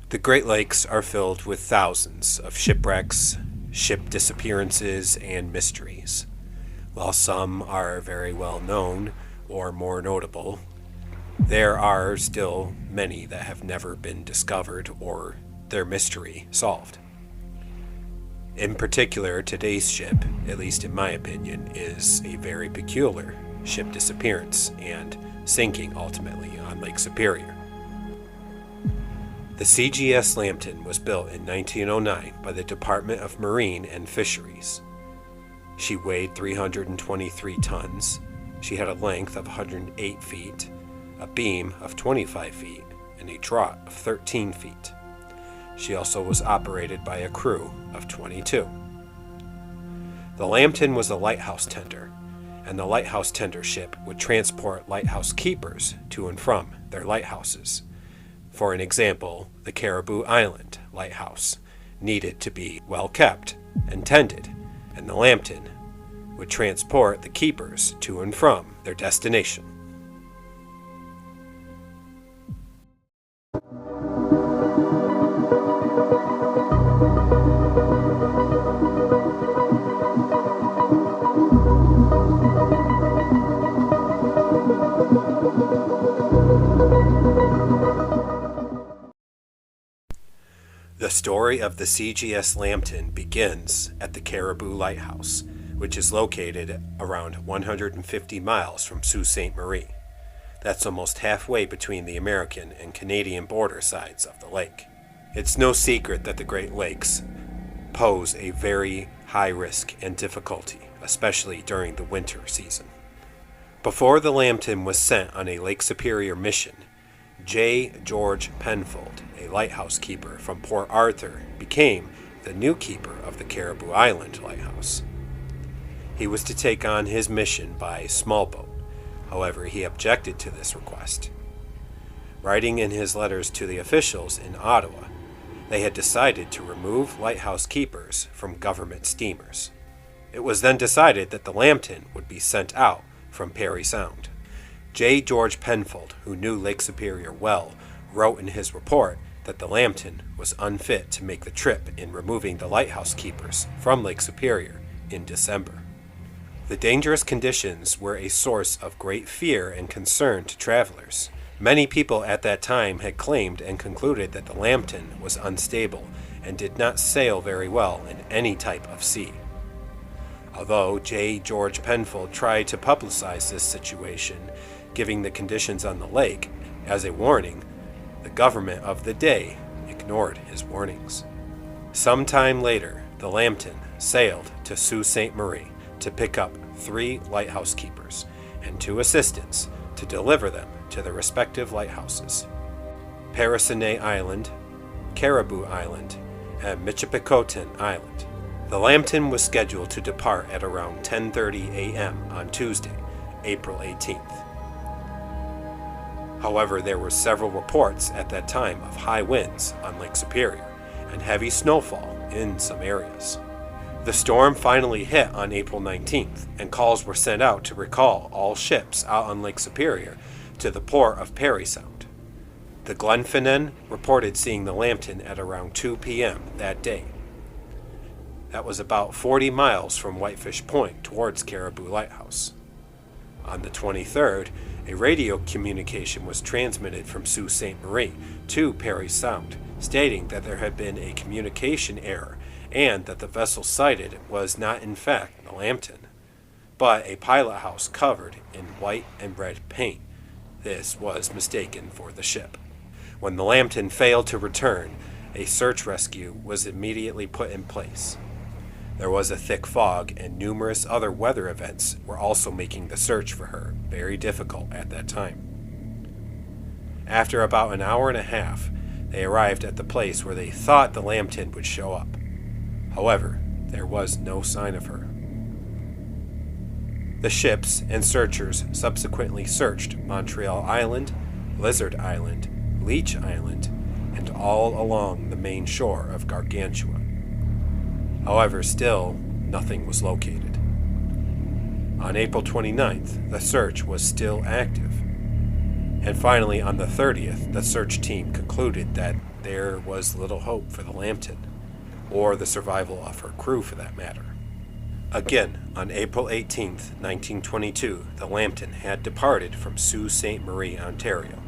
The Great Lakes are filled with thousands of shipwrecks, ship disappearances, and mysteries. While some are very well known or more notable, there are still many that have never been discovered or their mystery solved. In particular, today's ship, at least in my opinion, is a very peculiar ship disappearance and sinking ultimately on Lake Superior. The Cgs Lambton was built in 1909 by the Department of Marine and Fisheries. She weighed 323 tons, she had a length of 108 feet, a beam of 25 feet, and a draught of 13 feet. She also was operated by a crew of 22. The Lampton was a lighthouse tender, and the lighthouse tender ship would transport lighthouse keepers to and from their lighthouses. For an example, the Caribou Island lighthouse needed to be well kept and tended, and the Lampton would transport the keepers to and from their destination. The story of the Cgs Lambton begins at the Caribou Lighthouse, which is located around 150 miles from Sault Ste. Marie. That's almost halfway between the American and Canadian border sides of the lake. It's no secret that the Great Lakes pose a very high risk and difficulty, especially during the winter season. Before the Lampton was sent on a Lake Superior mission, J. George Penfold, a lighthouse keeper from Port Arthur, became the new keeper of the Caribou Island lighthouse. He was to take on his mission by small boat. However, he objected to this request. Writing in his letters to the officials in Ottawa, they had decided to remove lighthouse keepers from government steamers. It was then decided that the Lampton would be sent out from Parry Sound. J. George Penfold, who knew Lake Superior well, wrote in his report that the Lampton was unfit to make the trip in removing the lighthouse keepers from Lake Superior in December. The dangerous conditions were a source of great fear and concern to travelers. Many people at that time had claimed and concluded that the Lampton was unstable and did not sail very well in any type of sea. Although J. George Penfold tried to publicize this situation, giving the conditions on the lake as a warning, the government of the day ignored his warnings. Sometime later, the Lampton sailed to Sault Ste. Marie to pick up 3 lighthouse keepers and 2 assistants to deliver them to their respective lighthouses: Parisinet Island, Caribou Island, and Michipicoten Island. The Lampton was scheduled to depart at around 10:30 a.m. on Tuesday, April 18th. However, there were several reports at that time of high winds on Lake Superior and heavy snowfall in some areas. The storm finally hit on April 19th, and calls were sent out to recall all ships out on Lake Superior to the port of Parry Sound. The Glenfinnan reported seeing the Lampton at around 2 p.m. that day. That was about 40 miles from Whitefish Point towards Caribou Lighthouse. On the 23rd, a radio communication was transmitted from Sault Ste. Marie to Parry Sound, stating that there had been a communication error and that the vessel sighted was not in fact the Lampton, but a pilot house covered in white and red paint. This was mistaken for the ship. When the Lampton failed to return, a search rescue was immediately put in place. There was a thick fog, and numerous other weather events were also making the search for her very difficult at that time. After about an hour and a half, they arrived at the place where they thought the Lampton would show up. However, there was no sign of her. The ships and searchers subsequently searched Montreal Island, Lizard Island, Leech Island, and all along the main shore of Gargantua. However, still, nothing was located. On April 29th, the search was still active. And finally, on the 30th, the search team concluded that there was little hope for the Lampton, or the survival of her crew for that matter. Again, on April 18th, 1922, the Lampton had departed from Sault Ste. Marie, Ontario,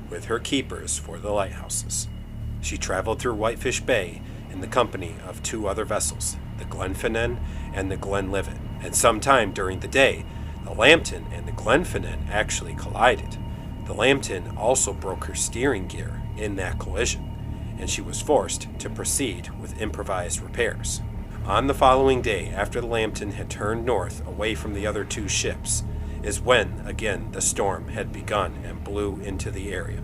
with her keepers for the lighthouses. She traveled through Whitefish Bay in the company of two other vessels, the Glenfinnan and the Glenlivet, and sometime during the day, the Lampton and the Glenfinnan actually collided. The Lampton also broke her steering gear in that collision, and she was forced to proceed with improvised repairs. On the following day, after the Lampton had turned north away from the other two ships, is when, again, the storm had begun and blew into the area.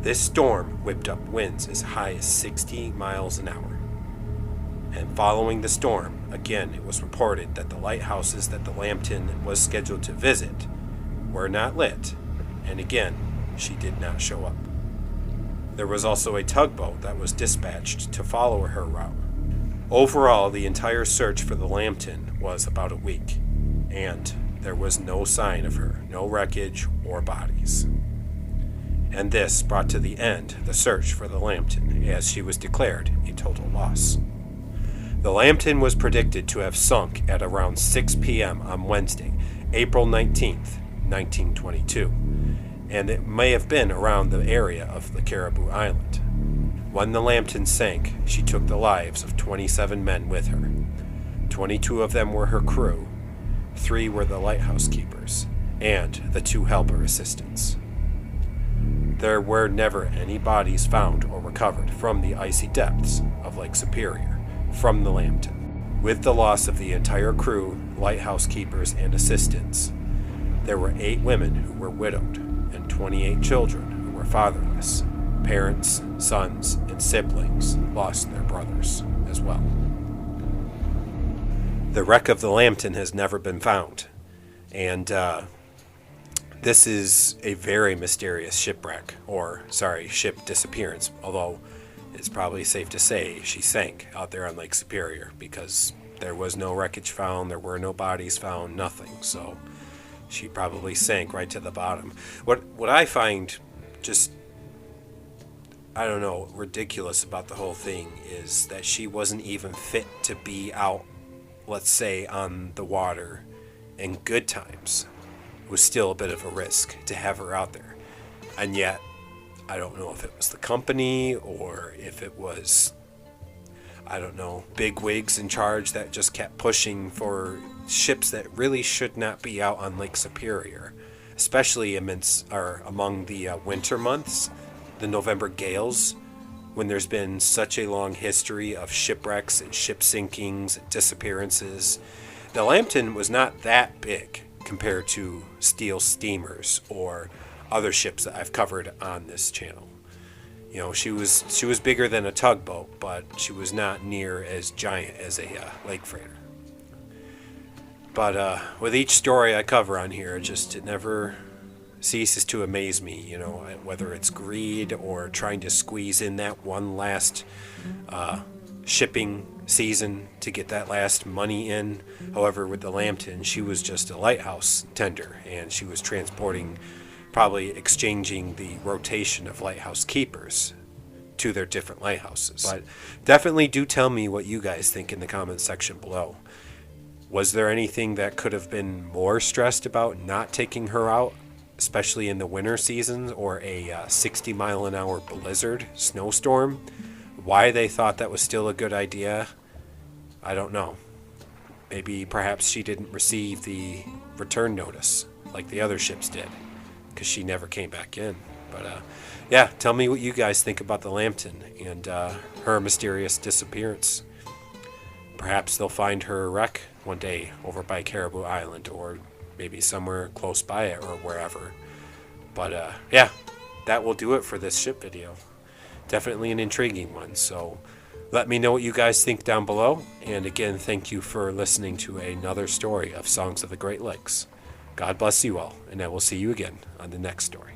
This storm whipped up winds as high as 60 miles an hour. And following the storm, again, it was reported that the lighthouses that the Lampton was scheduled to visit were not lit, and again, she did not show up. There was also a tugboat that was dispatched to follow her route. Overall, the entire search for the Lampton was about a week, and there was no sign of her, no wreckage or bodies. And this brought to the end the search for the Lampton, as she was declared a total loss. The Lampton was predicted to have sunk at around 6 p.m. on Wednesday, April 19th, 1922, and it may have been around the area of the Caribou Island. When the Lampton sank, she took the lives of 27 men with her. 22 of them were her crew, 3 were the lighthouse keepers, and the 2 helper assistants. There were never any bodies found or recovered from the icy depths of Lake Superior from the Lampton. With the loss of the entire crew, lighthouse keepers, and assistants, there were 8 women who were widowed and 28 children who were fatherless. Parents, sons, and siblings lost their brothers as well. The wreck of the Lampton has never been found, and this is a very mysterious shipwreck, ship disappearance, although it's probably safe to say she sank out there on Lake Superior because there was no wreckage found, there were no bodies found, nothing, so she probably sank right to the bottom. What I find just ridiculous about the whole thing is that she wasn't even fit to be out, let's say, on the water in good times. It was still a bit of a risk to have her out there. And yet, I don't know if it was the company or if it was, big wigs in charge that just kept pushing for ships that really should not be out on Lake Superior, especially among the winter months, the November gales, when there's been such a long history of shipwrecks and ship sinkings and disappearances. The Lampton was not that big compared to steel steamers or other ships that I've covered on this channel. You know, she was bigger than a tugboat, but she was not near as giant as a lake freighter. But with each story I cover on here, it never ceases to amaze me, whether it's greed or trying to squeeze in that one last shipping season to get that last money in. However, with the Lampton, she was just a lighthouse tender, and she was probably exchanging the rotation of lighthouse keepers to their different lighthouses. But definitely do tell me what you guys think in the comments section below. Was there anything that could have been more stressed about not taking her out especially in the winter season or a 60-mile-an-hour blizzard snowstorm. Why they thought that was still a good idea, I don't know. Maybe perhaps she didn't receive the return notice like the other ships did, because she never came back in. But yeah, tell me what you guys think about the Lampton and her mysterious disappearance. Perhaps they'll find her wreck one day over by Caribou Island, or maybe somewhere close by it, or wherever. But yeah, that will do it for this ship video. Definitely an intriguing one, so let me know what you guys think down below. And again, thank you for listening to another story of Songs of the Great Lakes. God bless you all, and I will see you again on the next story.